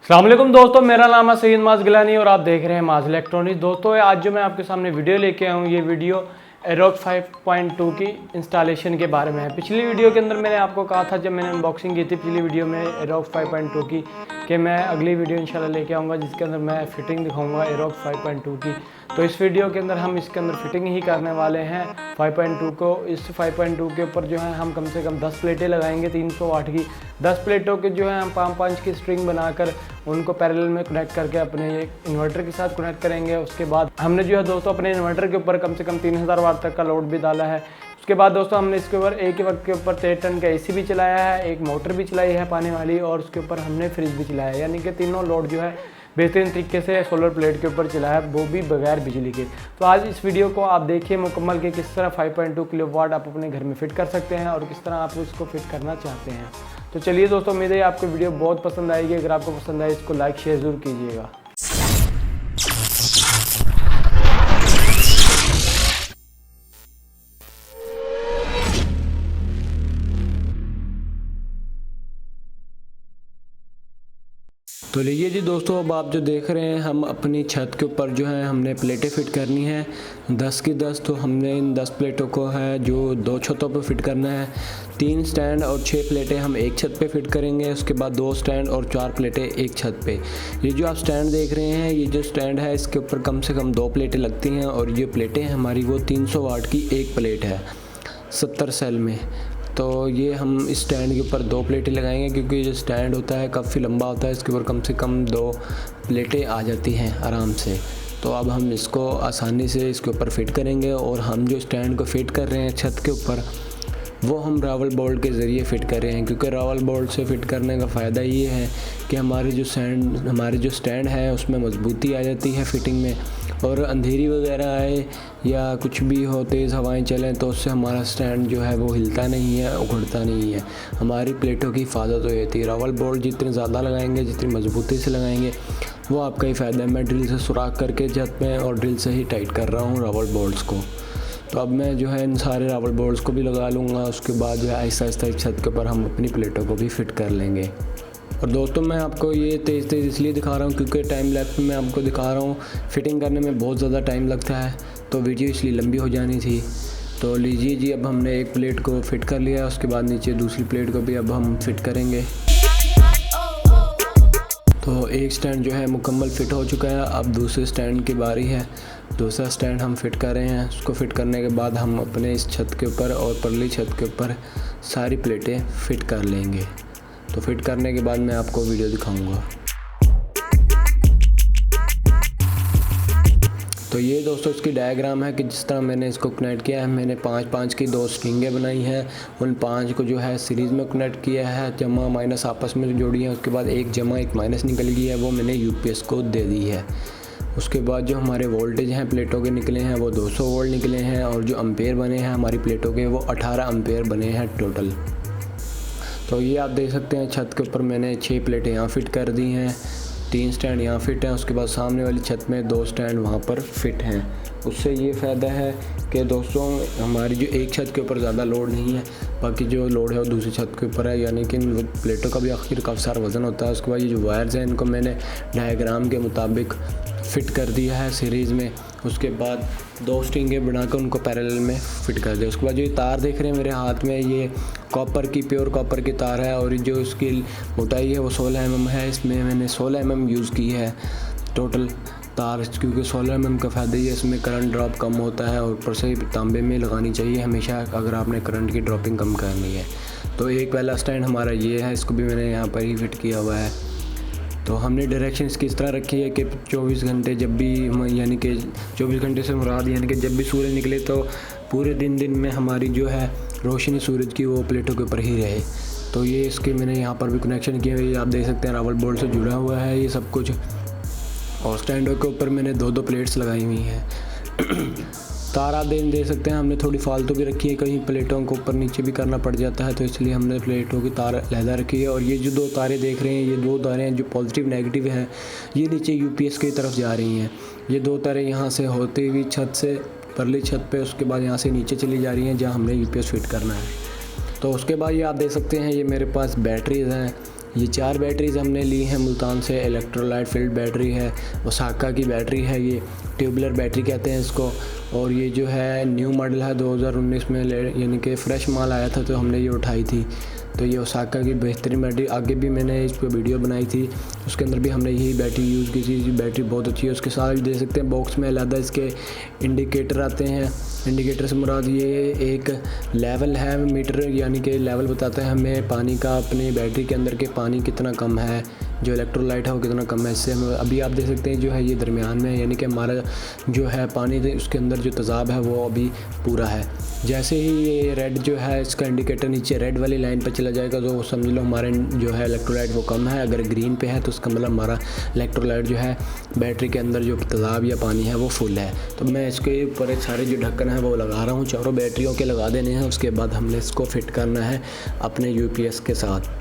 अस्सलाम वालेकुम दोस्तों, मेरा नाम है सईद माज गिलानी और आप देख रहे हैं माज इलेक्ट्रॉनिक्स। दोस्तों आज जो मैं आपके सामने वीडियो लेके आया हूँ, ये वीडियो एरोक 5.2 की इंस्टॉलेशन के बारे में है। पिछली वीडियो के अंदर मैंने आपको कहा था, जब मैंने अनबॉक्सिंग की थी पिछली वीडियो में एरोक 5.2 की, कि मैं अगली वीडियो इंशाल्लाह लेके आऊँगा जिसके अंदर मैं फ़िटिंग दिखाऊँगा एरोक 5.2 की। तो इस वीडियो के अंदर हम इसके अंदर फिटिंग ही करने वाले हैं 5.2 को। इस 5.2 के ऊपर जो है हम कम से कम 10 प्लेटें लगाएंगे 300 वाट की। 10 प्लेटों के जो है हम 5-5 की स्ट्रिंग बनाकर उनको पैरेलल में कनेक्ट करके अपने इन्वर्टर के साथ कनेक्ट करेंगे। उसके बाद हमने जो है दोस्तों अपने इन्वर्टर के ऊपर कम से कम 3000 वाट तक का लोड भी डाला है। उसके बाद दोस्तों हमने इसके ऊपर एक ही वक्त के ऊपर 13 टन का एसी भी चलाया है, एक मोटर भी चलाई है पानी वाली, और उसके ऊपर हमने फ्रिज भी चलाया है। यानी कि तीनों लोड जो है बेहतरीन तरीके से सोलर प्लेट के ऊपर चलाया है, वो भी बगैर बिजली के। तो आज इस वीडियो को आप देखिए मुकम्मल कि किस तरह 5.2 किलोवाट आप अपने घर में फिट कर सकते हैं और किस तरह आप इसको फिट करना चाहते हैं। तो चलिए दोस्तों, उम्मीद है आपको वीडियो बहुत पसंद आएगी। अगर आपको पसंद आए इसको लाइक शेयर ज़रूर कीजिएगा। तो लीजिए जी दोस्तों, अब आप जो देख रहे हैं, हम अपनी छत के ऊपर जो है हमने प्लेटें फ़िट करनी है 10 की 10। तो हमने इन 10 प्लेटों को है जो 2 छतों पर फिट करना है। 3 स्टैंड और 6 प्लेटें हम एक छत पे फिट करेंगे। उसके बाद 2 स्टैंड और 4 प्लेटें एक छत पे। ये जो आप स्टैंड देख रहे हैं, ये जो स्टैंड है इसके ऊपर कम से कम 2 प्लेटें लगती हैं, और ये प्लेटें हमारी वो 300 वाट की एक प्लेट है 70 सेल में। तो ये हम इस स्टैंड के ऊपर 2 प्लेटें लगाएंगे, क्योंकि जो स्टैंड होता है काफ़ी लंबा होता है, इसके ऊपर कम से कम 2 प्लेटें आ जाती हैं आराम से। तो अब हम इसको आसानी से इसके ऊपर फिट करेंगे, और हम जो स्टैंड को फिट कर रहे हैं छत के ऊपर, वो हम रावल बोल्ट के ज़रिए फ़िट कर रहे हैं। क्योंकि रावल बोल्ट से फ़िट करने का फ़ायदा ये है कि हमारे जो स्टैंड है उसमें मजबूती आ जाती है फ़िटिंग में, और अंधेरी वगैरह आए या कुछ भी हो, तेज़ हवाएं चलें, तो उससे हमारा स्टैंड जो है वो हिलता नहीं है, उखड़ता नहीं है। हमारी प्लेटों की हिफाजत हो जाती है। रावल बोल्ट जितने ज़्यादा लगाएंगे, जितनी मजबूती से लगाएंगे, वो आपका ही फ़ायदा है। मैं ड्रिल से सुराख करके छत में और ड्रिल से ही टाइट कर रहा हूँ रावल बोल्ट्स को। तो अब मैं जो है इन सारे रावल बोल्ट्स को भी लगा लूँगा। उसके बाद जो है आहिस्ता आहिस्ता इस छत के ऊपर हम अपनी प्लेटों को भी फिट कर लेंगे। और दोस्तों, मैं आपको ये तेज़ इसलिए दिखा रहा हूँ क्योंकि टाइम लैप्स में मैं आपको दिखा रहा हूँ। फिटिंग करने में बहुत ज़्यादा टाइम लगता है, तो वीडियो इसलिए लंबी हो जानी थी। तो लीजिए जी, अब हमने एक प्लेट को फिट कर लिया, उसके बाद नीचे दूसरी प्लेट को भी अब हम फिट करेंगे। तो एक स्टैंड जो है मुकम्मल फ़िट हो चुका है। अब दूसरे स्टैंड की बारी है। दूसरा स्टैंड हम फिट कर रहे हैं। उसको फिट करने के बाद हम अपने इस छत के ऊपर और परली छत के ऊपर सारी प्लेटें फिट कर लेंगे। तो फिट करने के बाद मैं आपको वीडियो दिखाऊंगा। तो ये दोस्तों इसकी डायग्राम है कि जिस तरह मैंने इसको कनेक्ट किया है। मैंने 5-5 की 2 स्ट्रिंगें बनाई हैं, उन 5 को जो है सीरीज़ में कनेक्ट किया है, जमा माइनस आपस में जोड़ी है। उसके बाद एक जमा एक माइनस निकल गई है, वो मैंने यूपीएस को दे दी है। उसके बाद जो हमारे वोल्टेज हैं प्लेटों के निकले हैं, वो 200 वोल्ट निकले हैं, और जो अम्पेयर बने हैं हमारी प्लेटों के, वो 18 अम्पेयर बने हैं टोटल। तो ये आप देख सकते हैं, छत के ऊपर मैंने 6 प्लेटें यहाँ फिट कर दी हैं, 3 स्टैंड यहाँ फिट हैं। उसके बाद सामने वाली छत में 2 स्टैंड वहाँ पर फिट हैं। उससे ये फ़ायदा है कि दोस्तों हमारी जो एक छत के ऊपर ज़्यादा लोड नहीं है, बाकी जो लोड है वो दूसरी छत के ऊपर है। यानी कि इन प्लेटों का भी आखिर काफ़ी सारा वज़न होता है। उसके बाद ये जो वायर्स हैं इनको मैंने डायग्राम के मुताबिक फ़िट कर दिया है सीरीज़ में। उसके बाद 2 स्ट्रिंगें बनाकर उनको पैरेलल में फ़िट कर दिया। उसके बाद जो ये तार देख रहे हैं मेरे हाथ में, ये कॉपर की प्योर कॉपर की तार है, और जो इसकी मोटाई है वो 16 mm है। इसमें मैंने 16 mm यूज़ की है टोटल तार, क्योंकि 16 mm का फ़ायदा ये इसमें करंट ड्रॉप कम होता है, और ऊपर से तांबे में लगानी चाहिए हमेशा अगर आपने करंट की ड्रॉपिंग कम करनी है। तो एक पहला स्टैंड हमारा ये है, इसको भी मैंने यहाँ पर ही फिट किया हुआ है। तो हमने डायरेक्शन इसकी इस तरह रखी है कि 24 घंटे जब भी, यानी कि 24 घंटे से मुराद यानी कि जब भी सूरज निकले तो पूरे दिन में हमारी जो है रोशनी सूरज की वो प्लेटों के ऊपर ही रहे। तो ये इसके मैंने यहाँ पर भी कनेक्शन किए हुए, आप देख सकते हैं रावल बोल्ट से जुड़ा हुआ है ये सब कुछ। और स्टैंडों के ऊपर मैंने 2-2 प्लेट्स लगाई हुई हैं। तार आप दे सकते हैं, हमने थोड़ी फालतू भी रखी है, कहीं प्लेटों को ऊपर नीचे भी करना पड़ जाता है, तो इसलिए हमने प्लेटों की तार अलहदा रखी है। और ये जो 2 तारें देख रहे हैं, ये 2 तारें हैं जो पॉजिटिव नेगेटिव है, ये नीचे यूपीएस की तरफ जा रही हैं। ये 2 तारें यहाँ से होती हुई छत से परली छत पे, उसके बाद यहाँ से नीचे चली जा रही हैं जहाँ हमने यूपीएस फिट करना है। तो उसके बाद ये आप देख सकते हैं, ये मेरे पास बैटरीज़ हैं, ये 4 बैटरीज़ हमने ली हैं मुल्तान से। इलेक्ट्रोलाइट फील्ड बैटरी है, ओसाका की बैटरी है, ये ट्यूबुलर बैटरी कहते हैं इसको। और ये जो है न्यू मॉडल है 2019 में, यानी कि फ़्रेश माल आया था तो हमने ये उठाई थी। तो ये ओसाका की बेहतरीन बैटरी, आगे भी मैंने इस पर वीडियो बनाई थी, उसके अंदर भी हमने यही बैटरी यूज़ की थी। बैटरी बहुत अच्छी है। उसके साथ भी देख सकते हैं बॉक्स में अलग इसके इंडिकेटर आते हैं। इंडिकेटर से मुराद ये एक लेवल है, मीटर यानी कि लेवल बताता है हमें पानी का, अपनी बैटरी के अंदर के पानी कितना कम है, जो इलेक्ट्रोलाइट है वो कितना कम है। इससे हम अभी आप देख सकते हैं जो है ये दरमियान में है, यानी कि हमारा जो है पानी उसके अंदर जो तेज़ाब है वो अभी पूरा है। जैसे ही ये रेड जो है इसका इंडिकेटर नीचे रेड वाली लाइन पर चला जाएगा तो समझ लो हमारे जो है इलेक्ट्रोलाइट वो कम है। अगर ग्रीन पे है तो उसका मतलब हमारा इलेक्ट्रोलाइट जो है बैटरी के अंदर जो तेज़ाब या पानी है वो फुल है। तो मैं इसके ऊपर एक सारे जो ढक्कन है वो लगा रहा हूँ, चारों बैटरियों के लगा देने हैं। उसके बाद हमने इसको फिट करना है अपने यूपीएस के साथ।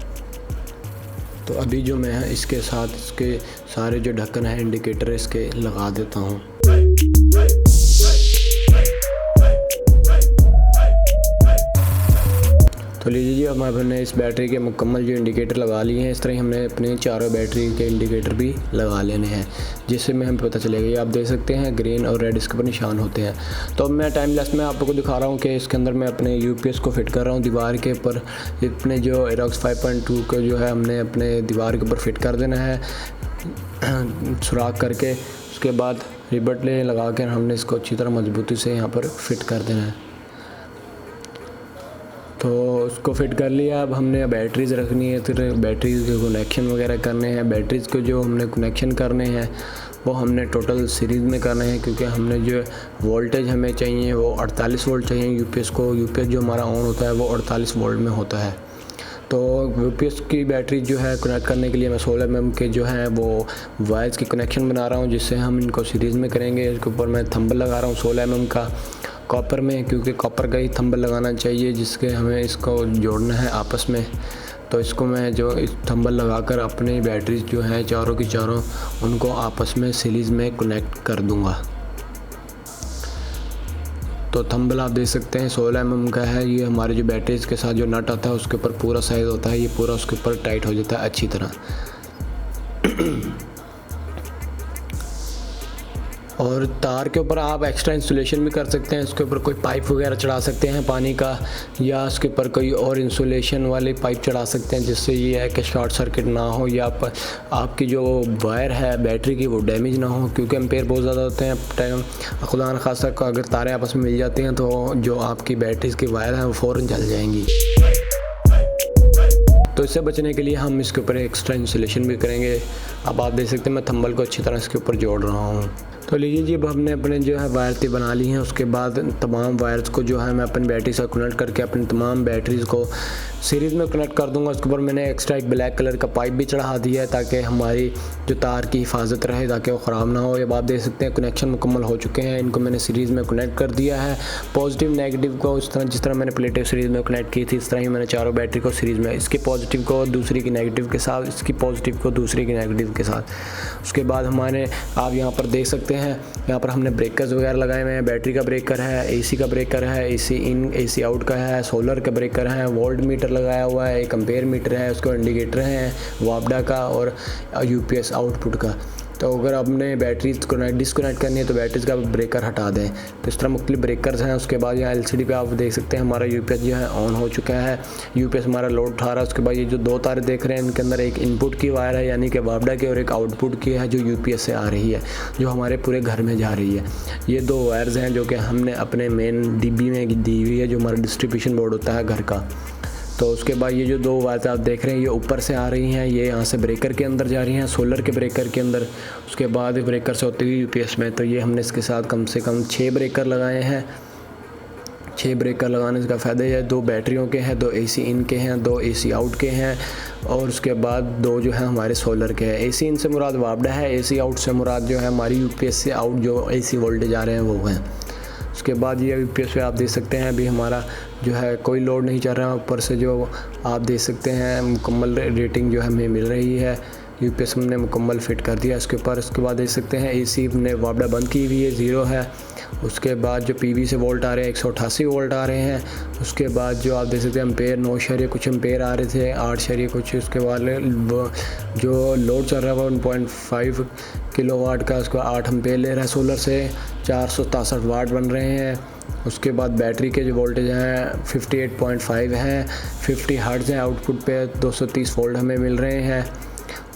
तो अभी जो मैं इसके साथ इसके सारे जो ढक्कन है इंडिकेटर इसके लगा देता हूँ। तो लीजिए अब हमने इस बैटरी के मुकम्मल जो इंडिकेटर लगा लिए हैं। इस तरह ही हमने अपने चारों बैटरी के इंडिकेटर भी लगा लेने हैं, जिससे में हमें पता चलेगा। ये आप देख सकते हैं ग्रीन और रेड इसके ऊपर निशान होते हैं। तो अब मैं टाइम लेस में आप लोगों को दिखा रहा हूँ कि इसके अंदर मैं अपने यूपीएस को फिट कर रहा हूँ दीवार के ऊपर। अपने जो एरोक्स 5.2 को जो है हमने अपने दीवार के ऊपर फिट कर देना है सुराख करके। उसके बाद रिबट लगा कर हमने इसको अच्छी तरह मजबूती से यहाँ पर फिट कर देना है। तो उसको फिट कर लिया। अब हमने बैटरीज़ रखनी है, फिर बैटरीज़ के कनेक्शन वगैरह करने हैं। बैटरीज़ को जो हमने कनेक्शन करने हैं वो हमने टोटल सीरीज़ में करने हैं, क्योंकि हमने जो वोल्टेज हमें चाहिए वो 48 वोल्ट चाहिए यूपीएस को। यूपीएस जो हमारा ऑन होता है वो 48 वोल्ट में होता है। तो यूपीएस की बैटरी जो है कनेक्ट करने के लिए मैं 16 mm के जो है वो वायर्स की कनेक्शन बना रहा हूँ, जिससे हम इनको सीरीज़ में करेंगे। इसके ऊपर मैं थंबल लगा रहा हूँ 16 mm का कॉपर में, क्योंकि कॉपर का ही थंबल लगाना चाहिए जिसके हमें इसको जोड़ना है आपस में। तो इसको मैं जो इस थंबल लगाकर अपनी बैटरीज जो हैं चारों की चारों उनको आपस में सीरीज़ में कनेक्ट कर दूंगा। तो थंबल आप देख सकते हैं 16 mm का है। ये हमारे जो बैटरीज के साथ जो नट आता है उसके ऊपर पूरा साइज़ होता है, ये पूरा उसके ऊपर टाइट हो जाता है अच्छी तरह। और तार के ऊपर आप एक्स्ट्रा इंसुलेशन भी कर सकते हैं। इसके ऊपर कोई पाइप वगैरह चढ़ा सकते हैं पानी का, या उसके ऊपर कोई और इंसुलेशन वाले पाइप चढ़ा सकते हैं, जिससे ये है कि शॉर्ट सर्किट ना हो या आपकी जो वायर है बैटरी की वो डैमेज ना हो, क्योंकि एम्पेयर बहुत ज़्यादा होते हैं। टाइम खुदा न खासा अगर तारें आपस में मिल जाती हैं तो जो आपकी बैटरीज की वायर हैं वो फ़ौरन जल जाएंगी। तो इससे बचने के लिए हम इसके ऊपर एक्स्ट्रा इंसुलेशन भी करेंगे। अब आप देख सकते हैं मैं थंबल को अच्छी तरह इसके ऊपर जोड़ रहा हूँ। तो लीजिए जी, अब हमने अपने जो है वायर बना ली हैं। उसके बाद तमाम वायर्स को जो है मैं अपनी बैटरी से कनेक्ट करके अपनी तमाम बैटरीज़ को सीरीज़ में कनेक्ट कर दूंगा। उसके ऊपर मैंने एक्स्ट्रा एक ब्लैक कलर का पाइप भी चढ़ा दिया है ताकि हमारी जो तार की हिफाजत रहे, ताकि वो ख़राब ना हो। अब आप देख सकते हैं कनेक्शन मुकम्मल हो चुके हैं। इनको मैंने सीरीज़ में कनेक्ट कर दिया है। पॉजिटिव नेगेटिव को उस तरह जिस तरह मैंने प्लेटें सीरीज़ में कनेक्ट की थी इस तरह ही मैंने चारों बैटरी को सीरीज़ में, इसकी पॉजिटिव को दूसरी की नेगेटिव के साथ, इसकी पॉजिटिव को दूसरी की नेगेटिव के साथ। उसके बाद हमारे आप यहाँ पर देख सकते हैं, यहाँ पर हमने ब्रेकर्स वगैरह लगाए हुए हैं। बैटरी का ब्रेकर है, एसी का ब्रेकर है, एसी इन एसी आउट का है, सोलर का ब्रेकर है, वोल्ट मीटर लगाया हुआ है, एक एम्पेयर मीटर है, उसको इंडिकेटर हैं वापडा का और यूपीएस आउटपुट का। तो अगर आपने बैटरीज को डिस्कनेक्ट करनी है तो बैटरीज का ब्रेकर हटा दें। तो इस तरह मुख्तलिफ ब्रेकर्स हैं। उसके बाद यहाँ एलसीडी पे आप देख सकते हैं हमारा यूपीएस जो है ऑन हो चुका है। यूपीएस हमारा लोड उठा रहा है। उसके बाद ये जो दो तारे देख रहे हैं इनके अंदर एक इनपुट की वायर है यानी कि वापडा की, और एक आउटपुट की है जो यूपीएस से आ रही है, जो हमारे पूरे घर में जा रही है। ये दो वायर्स हैं जो कि हमने अपने मेन डीबी में दी हुई है, जो हमारा डिस्ट्रीब्यूशन बोर्ड होता है घर का। तो उसके बाद ये जो दो वायर्स आप देख रहे हैं ये ऊपर से आ रही हैं, ये यहाँ से ब्रेकर के अंदर जा रही हैं, सोलर के ब्रेकर के अंदर। उसके बाद ब्रेकर से होती हुई यूपीएस में। तो ये हमने इसके साथ कम से कम 6 ब्रेकर लगाए हैं। 6 ब्रेकर लगाने का फ़ायदा है, 2 बैटरियों के हैं, 2 एसी इन के हैं, 2 एसी आउट के हैं, और उसके बाद 2 जो है हमारे सोलर के हैं। एसी इन से मुराद वापडा है, एसी आउट से मुराद जो है हमारी यूपीएस से आउट जो एसी वोल्टेज आ रहे हैं वो हैं। उसके बाद ये यूपीएस पे आप देख सकते हैं अभी हमारा जो है कोई लोड नहीं चल रहा है। ऊपर से जो आप देख सकते हैं मुकम्मल रेटिंग जो हमें मिल रही है यूपीएस हमने मुकम्मल फिट कर दिया इसके ऊपर। उसके बाद देख सकते हैं एसी हमने वापडा बंद की हुई है, 0 है। उसके बाद जो पीवी से वोल्ट आ रहे हैं 188 वोल्ट आ रहे हैं। उसके बाद जो आप देख सकते हैं एम्पेयर 9 शरीय कुछ एम्पेयर आ रहे थे, 8 शरीय कुछ। उसके बाद जो लोड चल रहा है 1.5 किलोवाट का, उसको 8 एम्पेयर ले रहा है सोलर से, 467 वाट बन रहे हैं। उसके बाद बैटरी के जो वोल्टेज हैं 58.5 हैं, 50 हर्ट्ज़ हैं। आउटपुट पे 230 वोल्ट हमें मिल रहे हैं।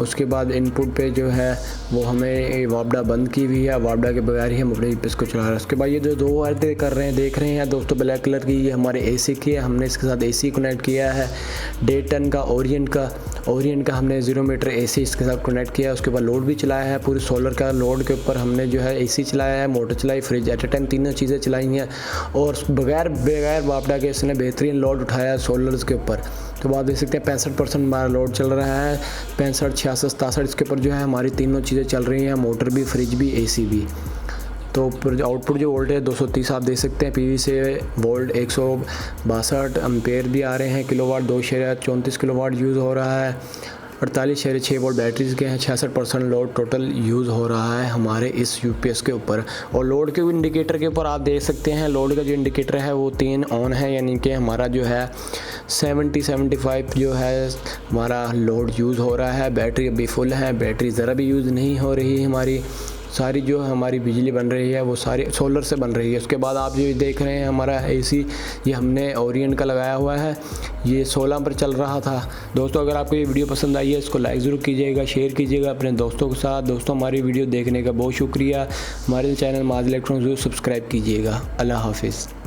उसके बाद इनपुट पे जो है वो हमें वापडा बंद की हुई है, वापडा के बगैर ही हम अपने यूपीएस को चला रहे हैं। उसके बाद ये जो 2 वायरें कर रहे हैं देख रहे हैं दोस्तों ब्लैक कलर की, ये हमारे एसी की है। हमने इसके साथ एसी कनेक्ट किया है, 1.5 टन का ओरियंट का हमने 0 मीटर एसी इसके साथ कनेक्ट किया है। उसके बाद लोड भी चलाया है, पूरी सोलर का लोड के ऊपर हमने जो है एसी चलाया है, मोटर चलाई, फ्रिज एट ए टाइम, तीनों चीज़ें चलाई हैं। और बगैर वापडा के इसने बेहतरीन लोड उठाया है सोलर्स के ऊपर। तो आप देख सकते हैं 65% हमारा लोड चल रहा है, 65, 66, 67 इसके ऊपर जो है हमारी तीनों चीज़ें चल रही हैं, मोटर भी, फ्रिज भी, एसी भी। तो आउटपुट जो वोल्ट है 230 आप देख सकते हैं। पीवी से वोल्ट 162 एम्पेयर भी आ रहे हैं, किलोवाट 2.34 किलोवाट यूज़ हो रहा है। 48.6 वोल्ट बैटरीज के हैं, 66% लोड टोटल यूज़ हो रहा है हमारे इस यूपीएस के ऊपर। और लोड के इंडिकेटर के ऊपर आप देख सकते हैं, लोड का जो इंडिकेटर है वो 3 ऑन है, यानी कि हमारा जो है 70-75 जो है हमारा लोड यूज़ हो रहा है। बैटरी अभी फुल है, बैटरी ज़रा भी यूज़ नहीं हो रही है हमारी। सारी जो हमारी बिजली बन रही है वो सारी सोलर से बन रही है। उसके बाद आप जो देख रहे हैं हमारा एसी, ये हमने ओरियंट का लगाया हुआ है, ये 16 पर चल रहा था। दोस्तों अगर आपको ये वीडियो पसंद आई है इसको लाइक ज़रूर कीजिएगा, शेयर कीजिएगा अपने दोस्तों के साथ। दोस्तों हमारी वीडियो देखने का बहुत शुक्रिया। हमारे चैनल माज इलेक्ट्रॉनिक्स ज़रूर सब्सक्राइब कीजिएगा। अल्लाह हाफिज़।